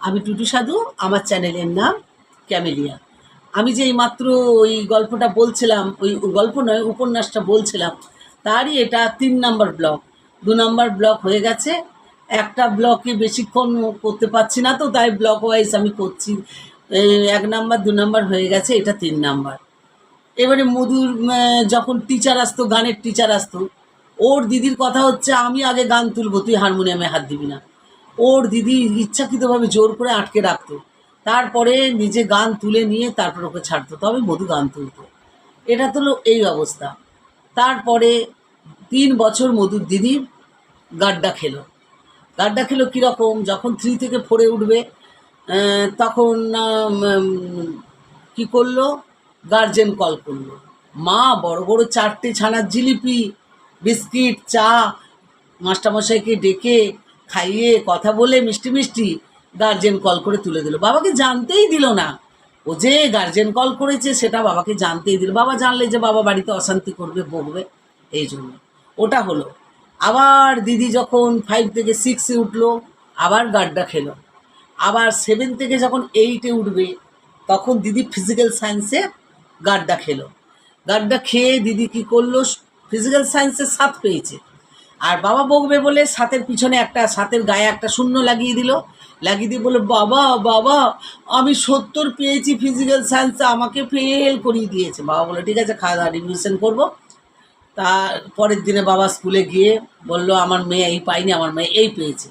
আমি টুটু সাধু, আমার চ্যানেলের নাম ক্যামেলিয়া। আমি যে এইমাত্র ওই গল্পটা বলছিলাম, ওই গল্প নয়, উপন্যাসটা বলছিলাম, তারই এটা 3 নম্বর ব্লক। 2 নম্বর ব্লক হয়ে গেছে। একটা ব্লকে বেশিক্ষণ করতে পারছি না, তো তাই ব্লক ওয়াইজ আমি করছি। 1 নম্বর 2 নম্বর হয়ে গেছে, এটা 3 নম্বর। এবারে মধুর যখন টিচার আসতো, গানের টিচার আসতো, ওর দিদির কথা হচ্ছে আমি আগে গান তুলবো, তুই হারমোনিয়ামে হাত দিবি না। ওর দিদি ইচ্ছাকৃতভাবে জোর করে আটকে রাখতো, তারপরে নিজে গান তুলে নিয়ে তারপর ওকে ছাড়তো, তবে মধু গান তুলতো। এটা তো এই অবস্থা। তারপরে 3 বছর মধুর দিদির গাড্ডা খেলো। গাড্ডা খেলো কীরকম, যখন 3 থেকে 4-এ উঠবে তখন কী করলো, গার্জেন কল করলো। মা বড় বড় 4টে ছানার জিলিপি, বিস্কিট, চা মাস্টারমশাইকে ডেকে খাইয়ে কথা বলে মিষ্টি মিষ্টি গার্জেন কল করে তুলে দিল। বাবাকে জানতেই দিল না, ও যে গার্জেন কল করেছে সেটা বাবাকে জানতেই দিল। বাবা জানলে যে বাবা বাড়িতে অশান্তি করবে, বকবে, এই জন্য ওটা হলো। আবার দিদি যখন 5 থেকে 6-এ উঠলো, আবার গাড্ডা খেলো। আবার 7 থেকে যখন 8-এ উঠবে তখন দিদি ফিজিক্যাল সায়েন্সে গাড্ডা খেলো। গাড্ডা খেয়ে দিদি কী করলো, ফিজিক্যাল সায়েন্সে 7 পেয়েছে। আর বাবা বকবে বলে 7-এর পিছনে একটা, 7-এর গায়ে একটা শূন্য লাগিয়ে দিল। লাগিয়ে দিয়ে বলে, বাবা বাবা আমি 70 পেয়েছি ফিজিক্যাল সায়েন্সে, আমাকে ফেল করিয়ে দিয়েছে। বাবা বলে, ঠিক আছে, খাওয়া দাওয়া রিভিশন করবো। তার পরের দিনে বাবা স্কুলে গিয়ে বলল, আমার মেয়ে এই পায়নি, আমার মেয়ে এই পেয়েছে।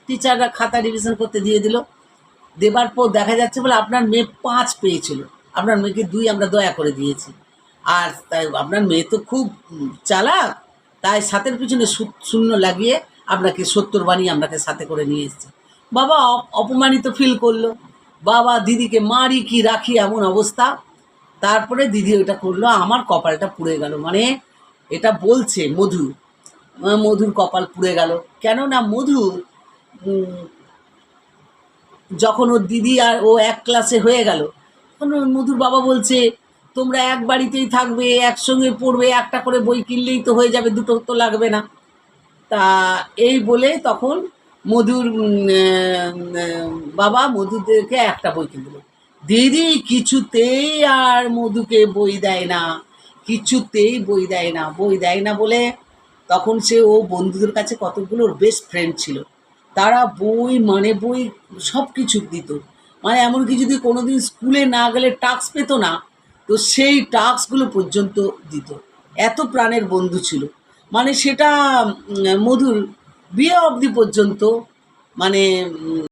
টিচাররা খাতা রিভিশন করতে দিয়ে দিল। দেবার পর দেখা যাচ্ছে বলে আপনার মেয়ে 5 পেয়েছিল, আপনার মেয়েকে 2 আমরা দয়া করে দিয়েছি। আর তাই আপনার মেয়ে তো খুব চালাক, তাই 7-এর পিছনে শূন্য লাগিয়ে আপনাকে 70 বানিয়ে আপনাকে সাথে করে নিয়ে এসেছে। বাবা অপমানিত ফিল করলো। বাবা দিদিকে মারি কি রাখি এমন অবস্থা। তারপরে দিদি ওটা করলো, আমার কপালটা পুড়ে গেল। মানে এটা বলছে মধুর কপাল পুড়ে গেল। কেননা মধু যখন ওর দিদি আর ও এক ক্লাসে হয়ে গেল, তখন মধুর বাবা বলছে, তোমরা এক বাড়িতেই থাকবে, একসঙ্গে পড়বে, একটা করে বই কিনলেই তো হয়ে যাবে, 2টো তো লাগবে না। তা এই বলে তখন মধুর বাবা মধুদেরকে একটা বই কিনে দিল। দিদি কিছুতেই আর মধুকে বই দেয় না, কিছুতেই বই দেয় না। বই দেয় না বলে তখন সে ও বন্ধুদের কাছে কতগুলো ওর বেস্ট ফ্রেন্ড ছিল, তারা বই মানে বই সব কিছু দিত। মানে এমনকি যদি কোনো দিন স্কুলে না গেলে টাস্ক পেত না, তো সেই টাস্কগুলো পর্যন্ত দিত। এত প্রাণের বন্ধু ছিল। মানে সেটা মধুর বিয়ে অবধি পর্যন্ত, মানে